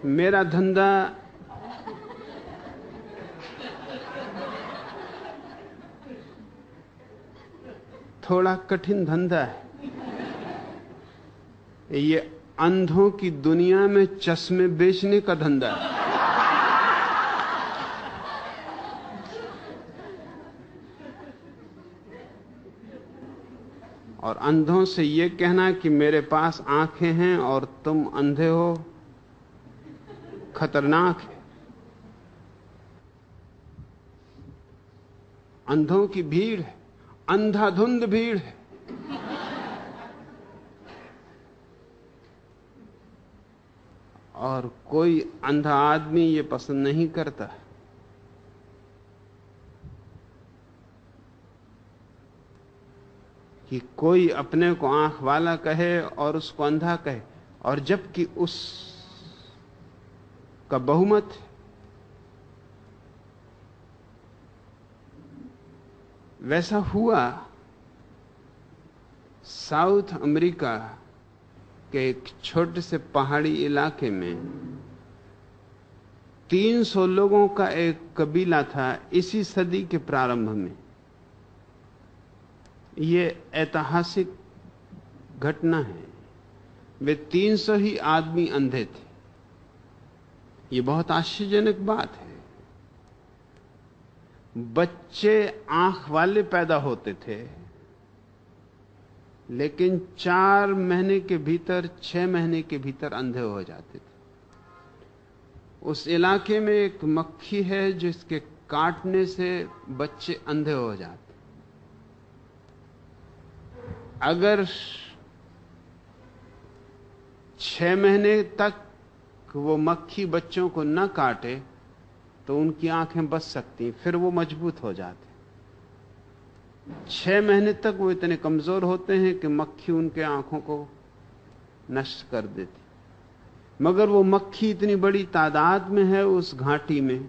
मेरा धंधा थोड़ा कठिन धंधा है। ये अंधों की दुनिया में चश्मे बेचने का धंधा है। और अंधों से ये कहना कि मेरे पास आंखें हैं और तुम अंधे हो, खतरनाक है। अंधों की भीड़ है, अंधाधुंध भीड़ है। और कोई अंधा आदमी ये पसंद नहीं करता कि कोई अपने को आंख वाला कहे और उसको अंधा कहे, और जबकि उस का बहुमत है। वैसा हुआ साउथ अमेरिका के एक छोटे से पहाड़ी इलाके में 300 लोगों का एक कबीला था इसी सदी के प्रारंभ में। यह ऐतिहासिक घटना है। वे 300 ही आदमी अंधे थे। यह बहुत आश्चर्यजनक बात है। बच्चे आंख वाले पैदा होते थे, लेकिन 4 महीने के भीतर, 6 महीने के भीतर अंधे हो जाते थे। उस इलाके में एक मक्खी है जिसके काटने से बच्चे अंधे हो जाते। अगर 6 महीने तक वो मक्खी बच्चों को न काटे तो उनकी आंखें बच सकती, फिर वो मजबूत हो जाते। 6 महीने तक वो इतने कमजोर होते हैं कि मक्खी उनके आंखों को नष्ट कर देती। मगर वो मक्खी इतनी बड़ी तादाद में है उस घाटी में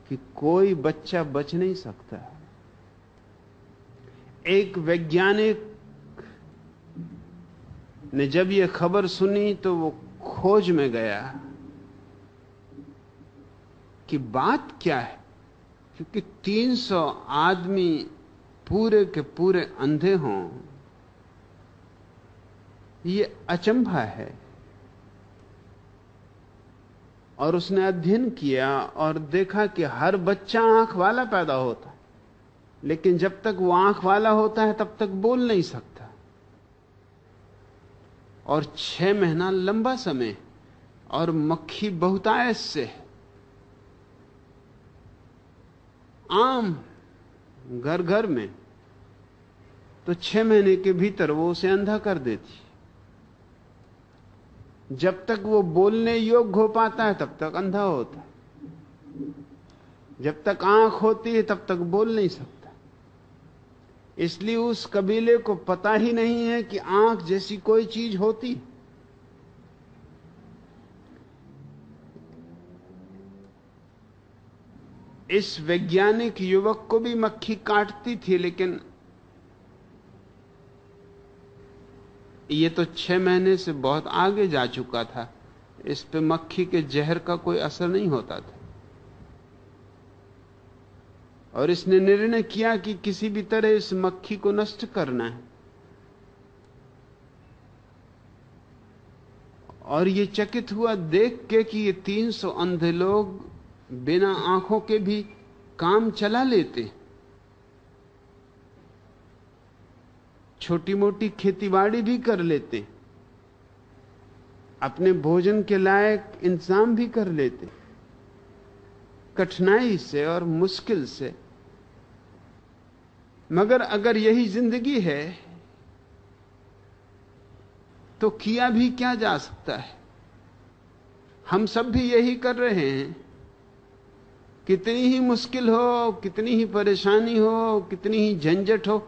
कि कोई बच्चा बच नहीं सकता। एक वैज्ञानिक ने जब ये खबर सुनी तो वो खोज में गया कि बात क्या है, क्योंकि 300 आदमी पूरे के पूरे अंधे हों, ये अचंभा है। और उसने अध्ययन किया और देखा कि हर बच्चा आंख वाला पैदा होता है, लेकिन जब तक वो आंख वाला होता है तब तक बोल नहीं सकता। और 6 महीना लंबा समय, और मक्खी बहुतायत से है। आम घर घर में, तो 6 महीने के भीतर वो उसे अंधा कर देती। जब तक वो बोलने योग्य हो पाता है तब तक अंधा होता है। जब तक आंख होती है तब तक बोल नहीं सकता। इसलिए उस कबीले को पता ही नहीं है कि आंख जैसी कोई चीज होती। इस वैज्ञानिक युवक को भी मक्खी काटती थी, लेकिन ये तो 6 महीने से बहुत आगे जा चुका था। इस पे मक्खी के जहर का कोई असर नहीं होता था। और इसने निर्णय किया कि किसी भी तरह इस मक्खी को नष्ट करना है। और ये चकित हुआ देख के कि ये 300 अंधे लोग बिना आंखों के भी काम चला लेते, छोटी मोटी खेतीबाड़ी भी कर लेते, अपने भोजन के लायक इंतजाम भी कर लेते, कठिनाई से और मुश्किल से। मगर अगर यही जिंदगी है तो किया भी क्या जा सकता है। हम सब भी यही कर रहे हैं। कितनी ही मुश्किल हो, कितनी ही परेशानी हो, कितनी ही झंझट हो,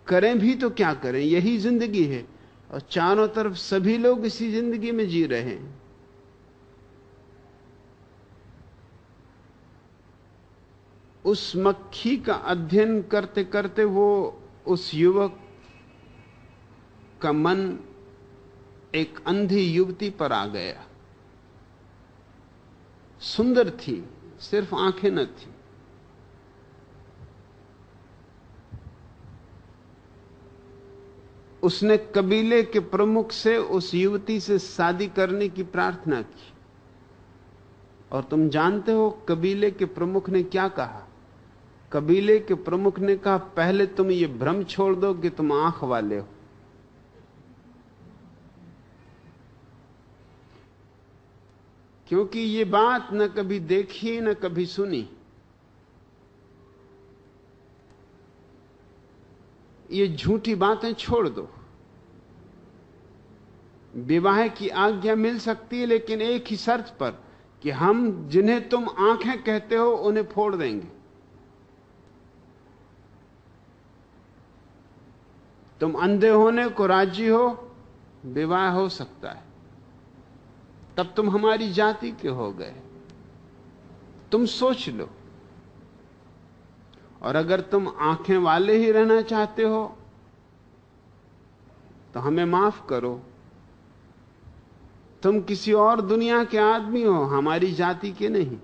करें भी तो क्या करें, यही जिंदगी है। और चारों तरफ सभी लोग इसी जिंदगी में जी रहे हैं। उस मक्खी का अध्ययन करते करते वो उस युवक का मन एक अंधी युवती पर आ गया। सुंदर थी, सिर्फ आंखें न थी। उसने कबीले के प्रमुख से उस युवती से शादी करने की प्रार्थना की। और तुम जानते हो कबीले के प्रमुख ने क्या कहा? कबीले के प्रमुख ने कहा, पहले तुम ये भ्रम छोड़ दो कि तुम आंख वाले हो। क्योंकि ये बात न कभी देखी न कभी सुनी। ये झूठी बातें छोड़ दो। विवाह की आज्ञा मिल सकती है, लेकिन एक ही शर्त पर कि हम जिन्हें तुम आंखें कहते हो उन्हें फोड़ देंगे। तुम अंधे होने को राजी हो, विवाह हो सकता है, तब तुम हमारी जाति के हो गए। तुम सोच लो। और अगर तुम आंखें वाले ही रहना चाहते हो तो हमें माफ करो, तुम किसी और दुनिया के आदमी हो, हमारी जाति के नहीं।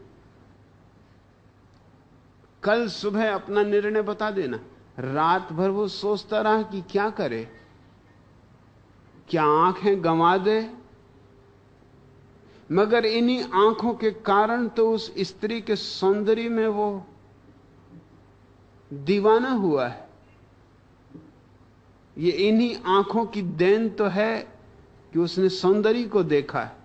कल सुबह अपना निर्णय बता देना। रात भर वो सोचता रहा कि क्या करे, क्या आंखें गंवा दे, मगर इन्हीं आंखों के कारण तो उस स्त्री के सौंदर्य में वो दीवाना हुआ है। ये इन्हीं आंखों की देन तो है कि उसने सौंदर्य को देखा है।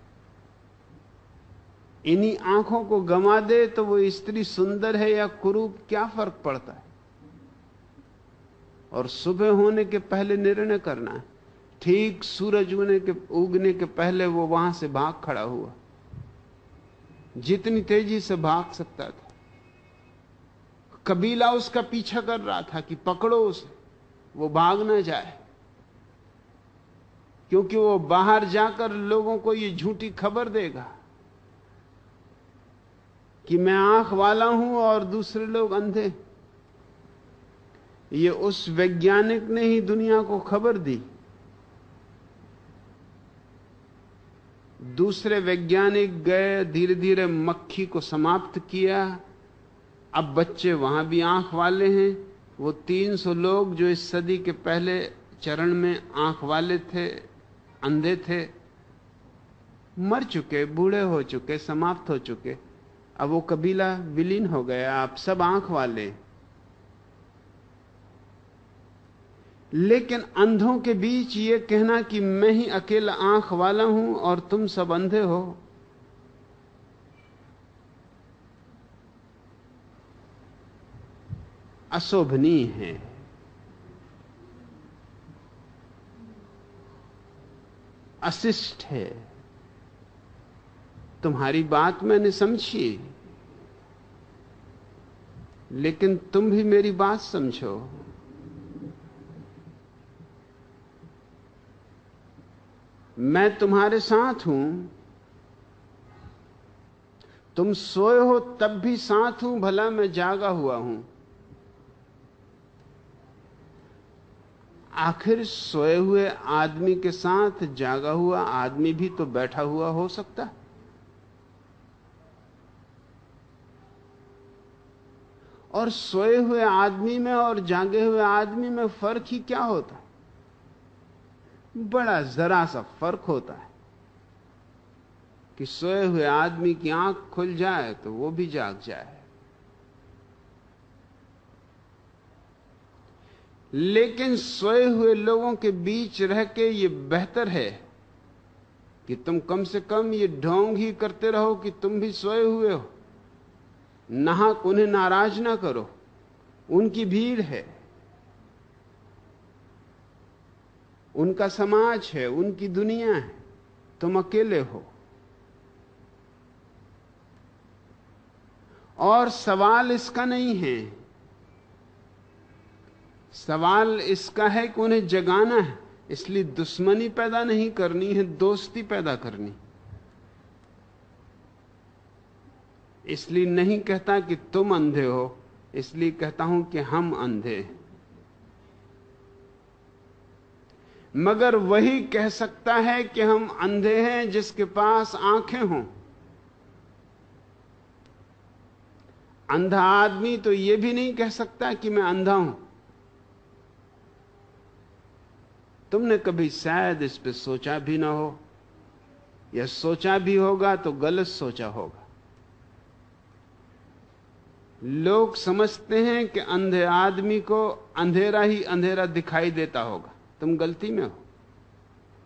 इन्हीं आंखों को गंवा दे तो वो स्त्री सुंदर है या कुरूप, क्या फर्क पड़ता है। और सुबह होने के पहले निर्णय करना है। ठीक सूरज उगने के पहले वो वहां से भाग खड़ा हुआ, जितनी तेजी से भाग सकता था। कबीला उसका पीछा कर रहा था कि पकड़ो उसे, वो भाग ना जाए, क्योंकि वो बाहर जाकर लोगों को ये झूठी खबर देगा कि मैं आंख वाला हूं और दूसरे लोग अंधे। ये उस वैज्ञानिक ने ही दुनिया को खबर दी। दूसरे वैज्ञानिक गए, धीरे धीरे मक्खी को समाप्त किया। अब बच्चे वहां भी आंख वाले हैं। वो 300 लोग जो इस सदी के पहले चरण में आंख वाले थे, अंधे थे, मर चुके, बूढ़े हो चुके, समाप्त हो चुके। अब वो कबीला विलीन हो गया, आप सब आंख वाले। लेकिन अंधों के बीच ये कहना कि मैं ही अकेला आंख वाला हूं और तुम सब अंधे हो, अशोभनीय है। अशिष्ट है। तुम्हारी बात मैंने समझी, लेकिन तुम भी मेरी बात समझो। मैं तुम्हारे साथ हूं। तुम सोए हो तब भी साथ हूं, भला मैं जागा हुआ हूं। आखिर सोए हुए आदमी के साथ जागा हुआ आदमी भी तो बैठा हुआ हो सकता है। और सोए हुए आदमी में और जागे हुए आदमी में फर्क ही क्या होता है? बड़ा जरा सा फर्क होता है कि सोए हुए आदमी की आंख खुल जाए तो वो भी जाग जाए। लेकिन सोए हुए लोगों के बीच रह के ये बेहतर है कि तुम कम से कम ये ढोंग ही करते रहो कि तुम भी सोए हुए हो। नाहक उन्हें नाराज ना करो, उनकी भीड़ है, उनका समाज है, उनकी दुनिया है, तुम अकेले हो। और सवाल इसका नहीं है, सवाल इसका है कि उन्हें जगाना है। इसलिए दुश्मनी पैदा नहीं करनी है, दोस्ती पैदा करनी। इसलिए नहीं कहता कि तुम अंधे हो, इसलिए कहता हूं कि हम अंधे हैं। मगर वही कह सकता है कि हम अंधे हैं जिसके पास आंखें हों। अंधा आदमी तो यह भी नहीं कह सकता कि मैं अंधा हूं। तुमने कभी शायद इस पे सोचा भी ना हो, या सोचा भी होगा तो गलत सोचा होगा। लोग समझते हैं कि अंधे आदमी को अंधेरा ही अंधेरा दिखाई देता होगा। तुम गलती में हो।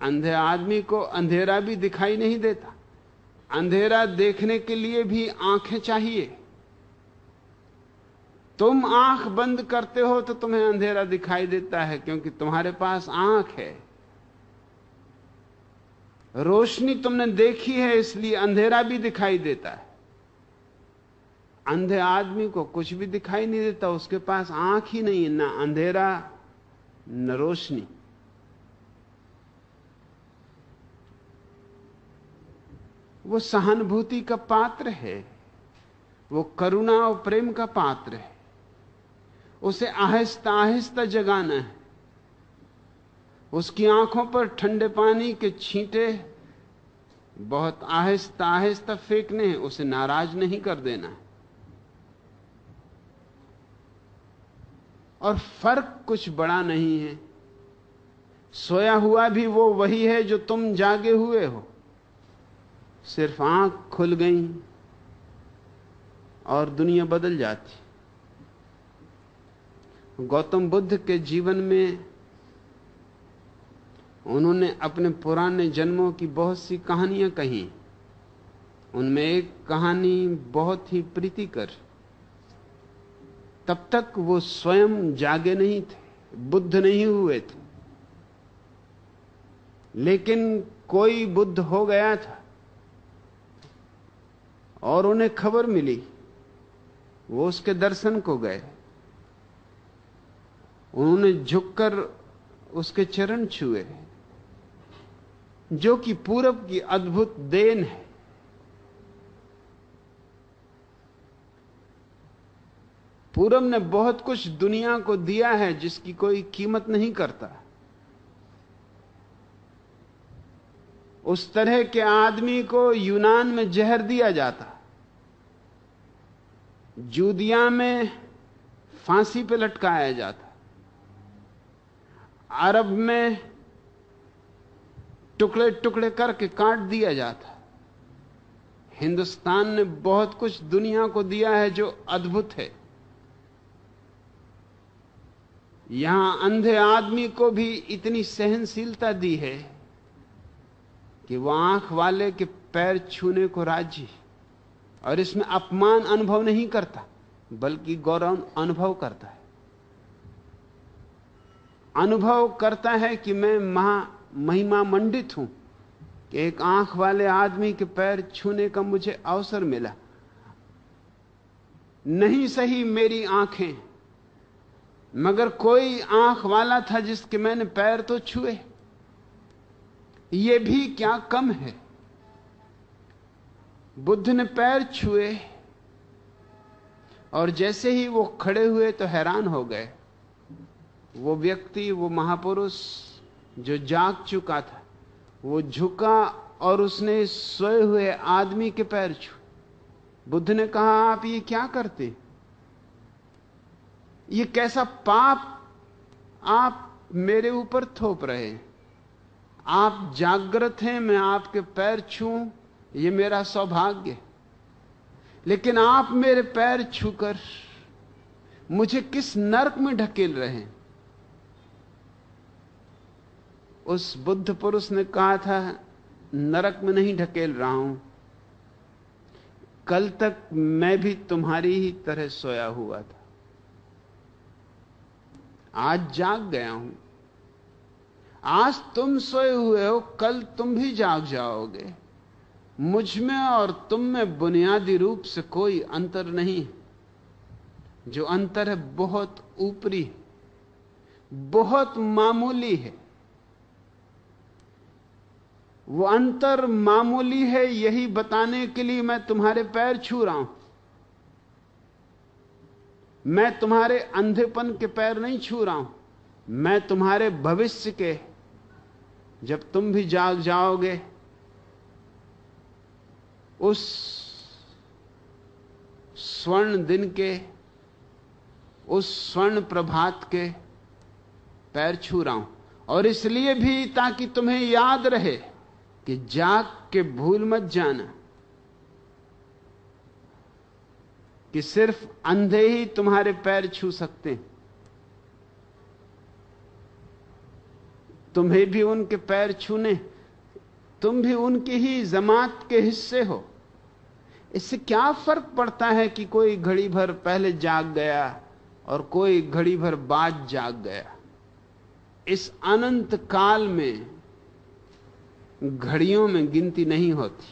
अंधे आदमी को अंधेरा भी दिखाई नहीं देता। अंधेरा देखने के लिए भी आंखें चाहिए। तुम आंख बंद करते हो तो तुम्हें अंधेरा दिखाई देता है, क्योंकि तुम्हारे पास आंख है। रोशनी तुमने देखी है, इसलिए अंधेरा भी दिखाई देता है। अंधे आदमी को कुछ भी दिखाई नहीं देता, उसके पास आंख ही नहीं है, ना अंधेरा न रोशनी। वो सहानुभूति का पात्र है, वो करुणा और प्रेम का पात्र है। उसे आहिस्ता आहिस्ता जगाना है। उसकी आंखों पर ठंडे पानी के छींटे बहुत आहिस्ता आहिस्ता फेंकने हैं, उसे नाराज नहीं कर देना है। और फर्क कुछ बड़ा नहीं है। सोया हुआ भी वो वही है जो तुम जागे हुए हो, सिर्फ आंख खुल गई और दुनिया बदल जाती। गौतम बुद्ध के जीवन में उन्होंने अपने पुराने जन्मों की बहुत सी कहानियां कही। उनमें एक कहानी बहुत ही प्रीतिकर। तब तक वो स्वयं जागे नहीं थे, बुद्ध नहीं हुए थे, लेकिन कोई बुद्ध हो गया था और उन्हें खबर मिली। वो उसके दर्शन को गए। उन्होंने झुककर उसके चरण छुए, जो कि पूरब की अद्भुत देन है। पूरब ने बहुत कुछ दुनिया को दिया है जिसकी कोई कीमत नहीं करता। उस तरह के आदमी को यूनान में जहर दिया जाता, जूदिया में फांसी पर लटकाया जाता, अरब में टुकड़े टुकड़े करके काट दिया जाता। हिंदुस्तान ने बहुत कुछ दुनिया को दिया है जो अद्भुत है। यहां अंधे आदमी को भी इतनी सहनशीलता दी है कि वह आंख वाले के पैर छूने को राजी, और इसमें अपमान अनुभव नहीं करता, बल्कि गौरव अनुभव करता है। अनुभव करता है कि मैं महिमा मंडित हूं कि एक आंख वाले आदमी के पैर छूने का मुझे अवसर मिला। नहीं सही मेरी आंखें, मगर कोई आंख वाला था जिसके मैंने पैर तो छुए। यह भी क्या कम है। बुद्ध ने पैर छुए और जैसे ही वो खड़े हुए तो हैरान हो गए। वो व्यक्ति, वो महापुरुष जो जाग चुका था, वो झुका और उसने सोए हुए आदमी के पैर छुए। बुद्ध ने कहा, आप ये क्या करते? ये कैसा पाप आप मेरे ऊपर थोप रहे हैं? आप जागृत हैं, मैं आपके पैर छूं, ये मेरा सौभाग्य। लेकिन आप मेरे पैर छूकर मुझे किस नरक में ढकेल रहे हैं? उस बुद्ध पुरुष ने कहा था, नरक में नहीं ढकेल रहा हूं, कल तक मैं भी तुम्हारी ही तरह सोया हुआ था, आज जाग गया हूं। आज तुम सोए हुए हो, कल तुम भी जाग जाओगे। मुझ में और तुम में बुनियादी रूप से कोई अंतर नहीं। जो अंतर है बहुत ऊपरी, बहुत मामूली है। वो अंतर मामूली है, यही बताने के लिए मैं तुम्हारे पैर छू रहा हूं। मैं तुम्हारे अंधेपन के पैर नहीं छू रहा हूं, मैं तुम्हारे भविष्य के, जब तुम भी जाग जाओगे, उस स्वर्ण दिन के, उस स्वर्ण प्रभात के पैर छू रहा हूं। और इसलिए भी ताकि तुम्हें याद रहे कि जाग के भूल मत जाना कि सिर्फ अंधे ही तुम्हारे पैर छू सकते हैं। तुम्हें भी उनके पैर छूने, तुम भी उनकी ही जमात के हिस्से हो। इससे क्या फर्क पड़ता है कि कोई घड़ी भर पहले जाग गया और कोई घड़ी भर बाद जाग गया। इस अनंत काल में घड़ियों में गिनती नहीं होती।